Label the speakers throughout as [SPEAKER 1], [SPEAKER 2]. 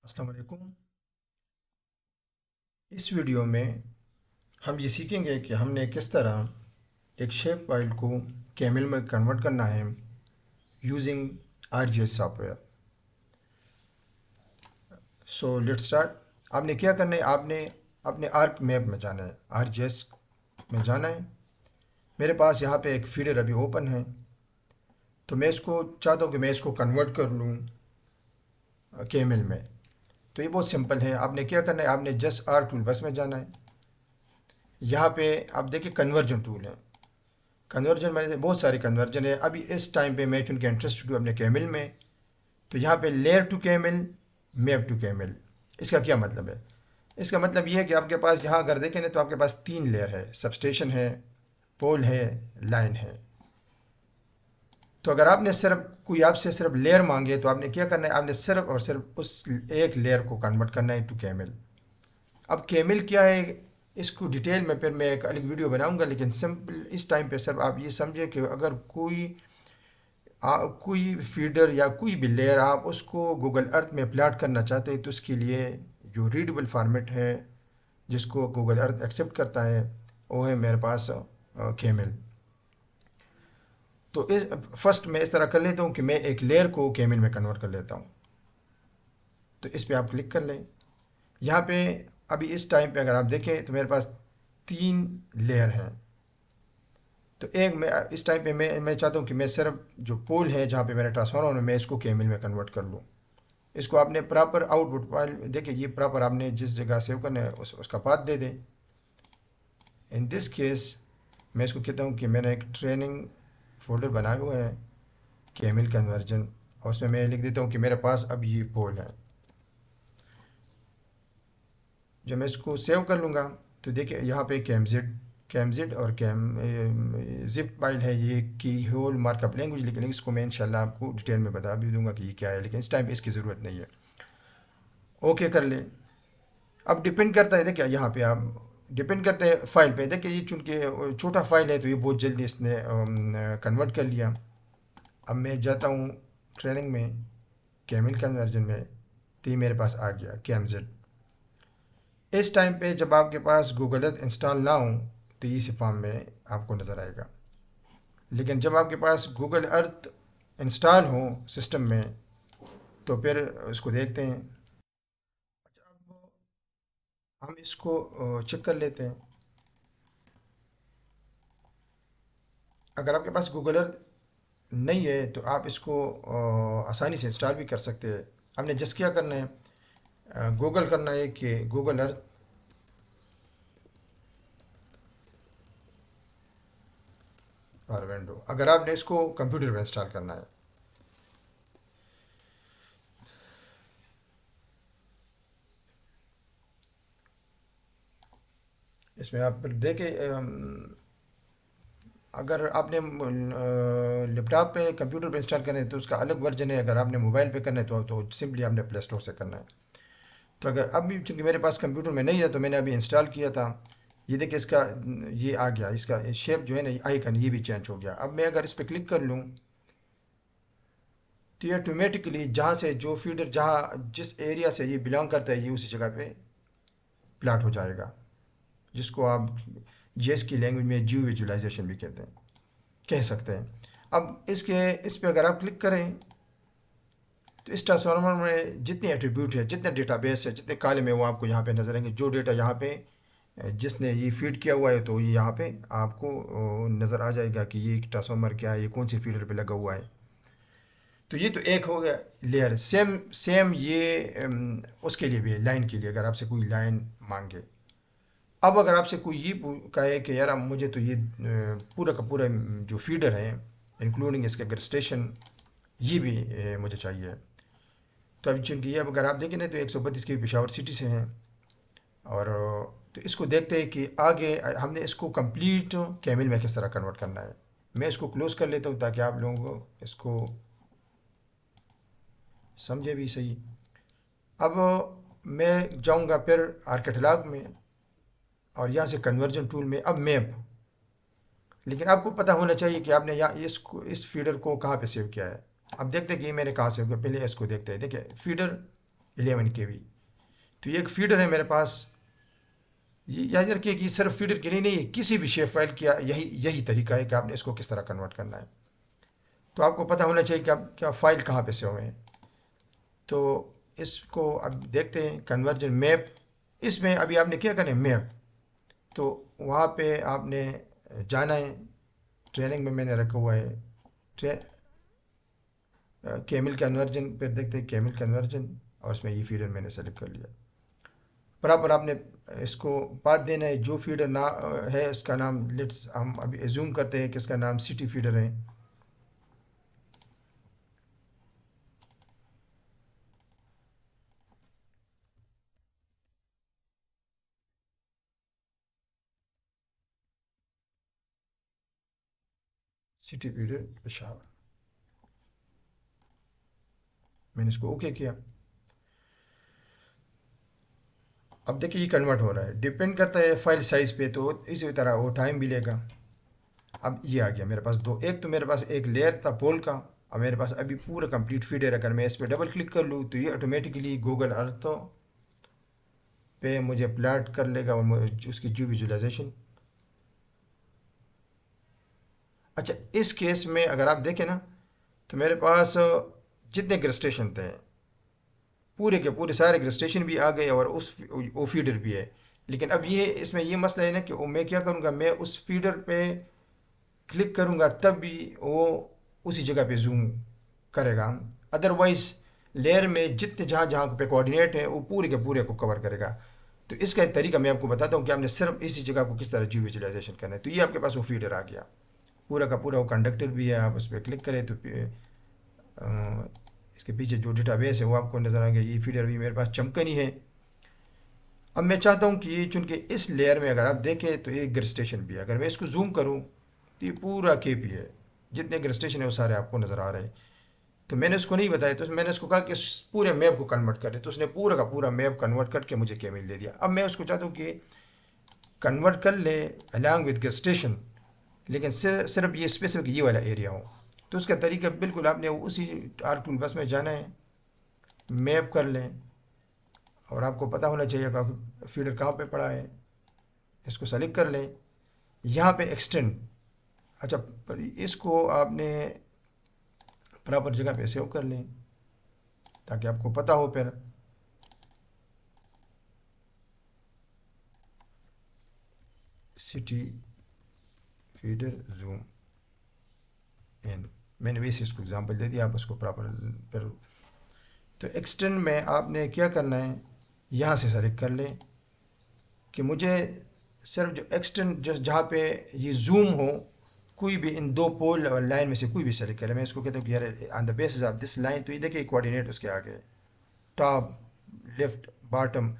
[SPEAKER 1] السلام علیکم۔ اس ویڈیو میں ہم یہ سیکھیں گے کہ ہم نے کس طرح ایک شیپ فائل کو کیمل میں کنورٹ کرنا ہے using ArcGIS soft where. So let start. آپ نے کیا کرنا ہے، آپ نے اپنے آرک میپ میں جانا ہے، ArcGIS میں جانا ہے۔ میرے پاس یہاں پہ ایک فیڈر ابھی اوپن ہے، تو میں اس کو چاہتا ہوں کہ میں اس کو کنورٹ کر لوں کیمل میں۔ تو یہ بہت سمپل ہے۔ آپ نے کیا کرنا ہے، آپ نے جسٹ آر ٹول بس میں جانا ہے۔ یہاں پہ آپ دیکھیں کنورجن ٹول ہے۔ کنورجن میں بہت سارے کنورجن ہے، ابھی اس ٹائم پہ میں چونکہ انٹرسٹڈ ہوں اپنے کیمل میں، تو یہاں پہ layer to camel, map to camel. اس کا کیا مطلب ہے؟ اس کا مطلب یہ ہے کہ آپ کے پاس یہاں اگر دیکھیں نا تو آپ کے پاس 3 لیئر ہے، سب اسٹیشن ہے، پول ہے، لائن ہے۔ تو اگر آپ نے صرف کوئی آپ سے صرف لیئر مانگے تو آپ نے کیا کرنا ہے، آپ نے صرف اور صرف اس ایک لیئر کو کنورٹ کرنا ہے ٹو کیمل۔ اب کیمل کیا ہے اس کو ڈیٹیل میں پھر میں ایک الگ ویڈیو بناؤں گا، لیکن سمپل اس ٹائم پہ صرف آپ یہ سمجھیں کہ اگر کوئی فیڈر یا کوئی بھی لیئر آپ اس کو گوگل ارتھ میں پلاٹ کرنا چاہتے ہیں تو اس کے لیے جو ریڈیبل فارمیٹ ہے جس کو گوگل ارتھ ایکسیپٹ کرتا ہے وہ ہے میرے پاس کیمل۔ تو فرسٹ میں اس طرح کر لیتا ہوں کہ میں ایک لیئر کو کیمل میں کنورٹ کر لیتا ہوں۔ تو اس پہ آپ کلک کر لیں۔ یہاں پہ ابھی اس ٹائم پہ اگر آپ دیکھیں تو میرے پاس 3 لیئر ہیں۔ تو ایک میں اس ٹائم پہ میں چاہتا ہوں کہ میں صرف جو پول ہے جہاں پہ میرا ٹرانسفارمر ہے میں اس کو کیمل میں کنورٹ کر لوں۔ اس کو آپ نے پراپر آؤٹ پٹ فائل دیکھیں، یہ پراپر آپ نے جس جگہ سیو کرنا ہے اس کا پاتھ دے دیں۔ ان دس کیس میں اس کو کہتا ہوں کہ میں نے ایک ٹریننگ فولڈر بنایا ہوا ہے کیمل کنورجن، اور اس میں لکھ دیتا ہوں کہ میرے پاس اب یہ پول ہے۔ جب میں اس کو سیو کر لوں گا تو دیکھیں یہاں پہ کیم زڈ اور زپ فائل ہے، یہ کی ہول مارک اپ لینگویج، لیکن اس کو میں انشاءاللہ آپ کو ڈیٹیل میں بتا بھی دوں گا کہ یہ کیا ہے، لیکن اس ٹائم پہ اس کی ضرورت نہیں ہے۔ اوکے کر لیں۔ اب ڈپینڈ کرتا ہے، دیکھیں یہاں پہ آپ ڈپینڈ کرتے ہیں فائل پہ، دیکھیں یہ چونکہ چھوٹا فائل ہے تو یہ بہت جلدی اس نے کنورٹ کر لیا۔ اب میں جاتا ہوں ٹریننگ میں، کیمل کنورجن میں، تو یہ میرے پاس آ گیا کیم زڈ۔ اس ٹائم پہ جب آپ کے پاس گوگل ارتھ انسٹال نہ ہوں تو اسی فارم میں آپ کو نظر آئے گا، لیکن جب آپ کے پاس گوگل ارتھ انسٹال ہو سسٹم میں تو پھر اس کو دیکھتے ہیں۔ اچھا، اب ہم اس کو چیک کر لیتے ہیں۔ اگر آپ کے پاس گوگل ارتھ نہیں ہے تو آپ اس کو آسانی سے انسٹال بھی کر سکتے ہیں۔ ہم نے جس کیا کرنا ہے، گوگل کرنا ہے کہ گوگل ارتھ اور ونڈو، اگر آپ نے اس کو کمپیوٹر پہ انسٹال کرنا ہے۔ اس میں آپ دیکھیں اگر آپ نے لیپ ٹاپ پہ کمپیوٹر پہ انسٹال کرنا ہے تو اس کا الگ ورژن ہے، اگر آپ نے موبائل پہ کرنا ہے تو سمپلی آپ نے پلے اسٹور سے کرنا ہے۔ تو اگر اب بھی چونکہ میرے پاس کمپیوٹر میں نہیں ہے تو میں نے ابھی انسٹال کیا تھا، یہ دیکھیں اس کا یہ آ گیا، اس کا شیپ جو ہے نا آئیکن یہ بھی چینج ہو گیا۔ اب میں اگر اس پہ کلک کر لوں تو یہ آٹومیٹکلی جہاں سے جو فیڈر جس ایریا سے یہ بلانگ کرتا ہے یہ اسی جگہ پہ پلاٹ ہو جائے گا، جس کو آپ جی ایس کی لینگویج میں جیو ویژولائزیشن بھی کہہ سکتے ہیں۔ اب اس پہ اگر آپ کلک کریں تو اس ٹرانسفارمر میں جتنے ایٹریبیوٹ ہے، جتنے ڈیٹا بیس ہے، جتنے کالم ہے وہ آپ کو یہاں پہ نظر آئیں گے۔ جو ڈیٹا یہاں پہ جس نے یہ فیڈ کیا ہوا ہے تو یہ یہاں پہ آپ کو نظر آ جائے گا کہ یہ ٹرانسفارمر کیا ہے، یہ کون سی فیڈر پہ لگا ہوا ہے۔ تو یہ تو ایک ہو گیا لیئر۔ سیم یہ اس کے لیے بھی ہے، لائن کے لیے اگر آپ سے کوئی لائن مانگے۔ اب اگر آپ سے کوئی یہ کہے کہ یار مجھے تو یہ پورا کا پورا جو فیڈر ہے انکلوڈنگ اس کے اگر اسٹیشن یہ بھی مجھے چاہیے، تو اب چونکہ یہ اب اگر آپ دیکھیں نا تو 132 کے پشاور سٹی سے ہیں، اور تو اس کو دیکھتے ہیں کہ آگے ہم نے اس کو کمپلیٹ کیمل میں کس طرح کنورٹ کرنا ہے۔ میں اس کو کلوز کر لیتا ہوں تاکہ آپ لوگوں کو اس کو سمجھے بھی صحیح۔ اب میں جاؤں گا پھر آرکیٹلاگ میں، اور یہاں سے کنورجن ٹول میں اب میپ، لیکن آپ کو پتہ ہونا چاہیے کہ آپ نے یہاں اس فیڈر کو کہاں پہ سیو کیا ہے۔ اب دیکھتے ہیں کہ یہ میں نے کہاں سیو کیا، پہلے اس کو دیکھتے ہیں۔ دیکھیں فیڈر 11 KB. تو یہ ایک فیڈر ہے میرے پاس. یہ یاد رکھیے کہ یہ صرف فیڈر کے لیے نہیں ہے، کسی بھی شیپ فائل کیا یہی طریقہ ہے کہ آپ نے اس کو کس طرح کنورٹ کرنا ہے. تو آپ کو پتہ ہونا چاہیے کہ آپ کیا فائل کہاں پہ سے ہوئے ہیں. تو اس کو اب دیکھتے ہیں کنورجن میپ. اس میں ابھی آپ نے کیا کرنا ہے میپ. تو وہاں پہ آپ نے جانا ہے. ٹریننگ میں نے رکھا ہوا ہے کیمل کنورجن. پھر دیکھتے ہیں کیمل کنورجن، اور اس میں یہ فیڈر میں نے سلیکٹ کر لیا. برابر آپ نے اس کو پاتھ دینا ہے. جو فیڈر نہ ہے اس کا نام لیٹس ہم ابھی ایزیوم کرتے ہیں کہ اس کا نام سٹی فیڈر ہے. City feeder Peshawar. میں نے اس کو اوکے کیا. اب دیکھیے یہ کنورٹ ہو رہا ہے. ڈپینڈ کرتا ہے فائل سائز پہ، تو اسی طرح وہ ٹائم بھی لے گا. اب یہ آ گیا میرے پاس دو. ایک تو میرے پاس ایک لیئر تھا پول کا، اور میرے پاس ابھی پورا کمپلیٹ فیڈر. اگر میں اس پہ ڈبل کلک کر لوں تو یہ آٹومیٹکلی گوگل ارتھ پہ مجھے پلاٹ کر لے گا اس کی جو ویژولائزیشن. اچھا اس کیس میں اگر آپ دیکھیں نا تو میرے پاس جتنے گرسٹیشن تھے پورے کے پورے سارے گرسٹیشن بھی آ گئے، اور اس وہ فیڈر بھی ہے. لیکن اب یہ اس میں یہ مسئلہ ہے نا کہ میں کیا کروں گا، میں اس فیڈر پہ کلک کروں گا تب بھی وہ اسی جگہ پہ زوم کرے گا. ادروائز لیئر میں جتنے جہاں جہاں پہ کوآرڈینیٹ ہیں وہ پورے کے پورے کو کور کرے گا. تو اس کا ایک طریقہ میں آپ کو بتاتا ہوں کہ آپ نے صرف اسی جگہ کو کس طرح جیو ویژولائزیشن کرنا ہے. تو یہ آپ کے پاس وہ فیڈر آ گیا پورا کا پورا. وہ کنڈکٹر بھی ہے، آپ اس پہ کلک کریں تو اس کے پیچھے جو ڈیٹا بیس ہے وہ آپ کو نظر آ گیا. یہ فیڈر بھی میرے پاس چمکنی ہے. اب میں چاہتا ہوں کہ یہ چونکہ اس لیئر میں اگر آپ دیکھیں تو ایک گرسٹیشن بھی ہے. اگر میں اس کو زوم کروں تو یہ پورا کے پی ہے. جتنے گرسٹیشن ہیں وہ سارے آپ کو نظر آ رہے ہیں. تو میں نے اس کو نہیں بتایا، تو میں نے اس کو کہا کہ پورے میپ کو کنورٹ کرے. تو اس نے پورا کا پورا میپ کنورٹ کر کے مجھے کیمل دے دیا. اب میں اس کو چاہتا ہوں کہ کنورٹ کر لے الانگ وتھ گرسٹیشن، لیکن صرف یہ اسپیسیفک یہ والا ایریا ہو. تو اس کا طریقہ بالکل آپ نے اسی آر ٹول بس میں جانا ہے، میپ کر لیں، اور آپ کو پتہ ہونا چاہیے کہ فیڈر کہاں پہ پڑا ہے. اس کو سلیکٹ کر لیں. یہاں پہ ایکسٹینڈ. اچھا اس کو آپ نے پراپر جگہ پہ سیو کر لیں تاکہ آپ کو پتہ ہو. پھر سٹی فیڈر زوم ان، میں نے ویسے اس کو اگزامپل دے دیا، آپ اس کو پراپر. پھر تو ایکسٹینڈ میں آپ نے کیا کرنا ہے، یہاں سے سلیکٹ کر لیں کہ مجھے صرف جو ایکسٹینڈ جہاں پہ یہ زوم ہو، کوئی بھی ان دو پول اور لائن میں سے کوئی بھی سلیکٹ کرے. میں اس کو کہتا ہوں کہ یار on the basis of this line. تو یہ دیکھیں کوآرڈینیٹ اس کے آگے ٹاپ لیفٹ باٹم.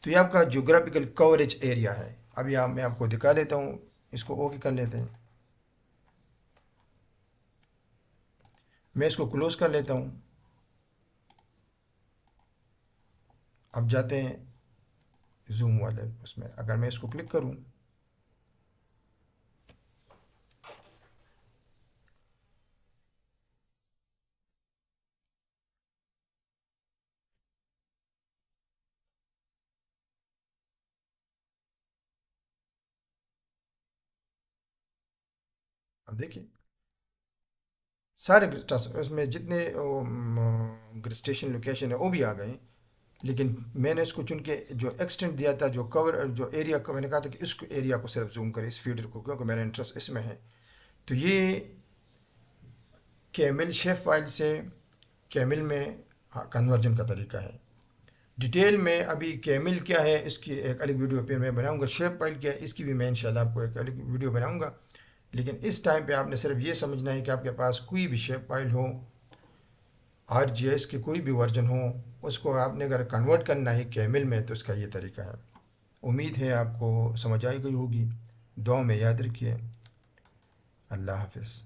[SPEAKER 1] تو یہ آپ کا جغرافیکل کوریج ایریا ہے. اب یہاں میں آپ کو دکھا دیتا ہوں. اس کو اوکے کر لیتے ہیں. میں اس کو کلوز کر لیتا ہوں. اب جاتے ہیں زوم والے اس میں. اگر میں اس کو کلک کروں اب دیکھیے سارے اس میں جتنے گرسٹیشن لوکیشن ہے وہ بھی آ گئے. لیکن میں نے اس کو چون کے جو ایکسٹینڈ دیا تھا، جو کور جو ایریا کو میں نے کہا تھا کہ اس ایریا کو صرف زوم کرے، اس فیڈر کو، کیونکہ میرا انٹرسٹ اس میں ہے. تو یہ کیمل شیپ فائل سے کیمل میں کنورجن کا طریقہ ہے. ڈیٹیل میں ابھی کیمل کیا ہے اس کی ایک الگ ویڈیو پہ میں بناؤں گا. شیپ فائل کیا ہے اس کی بھی میں انشاءاللہ آپ کو ایک الگ ویڈیو بناؤں گا. لیکن اس ٹائم پہ آپ نے صرف یہ سمجھنا ہے کہ آپ کے پاس کوئی بھی شیپ فائل ہو، آر جی ایس کے کوئی بھی ورژن ہو، اس کو آپ نے اگر کنورٹ کرنا ہے کیمل میں تو اس کا یہ طریقہ ہے. امید ہے آپ کو سمجھ آئی گئی ہوگی. دعاؤں میں یاد رکھیے. اللہ حافظ.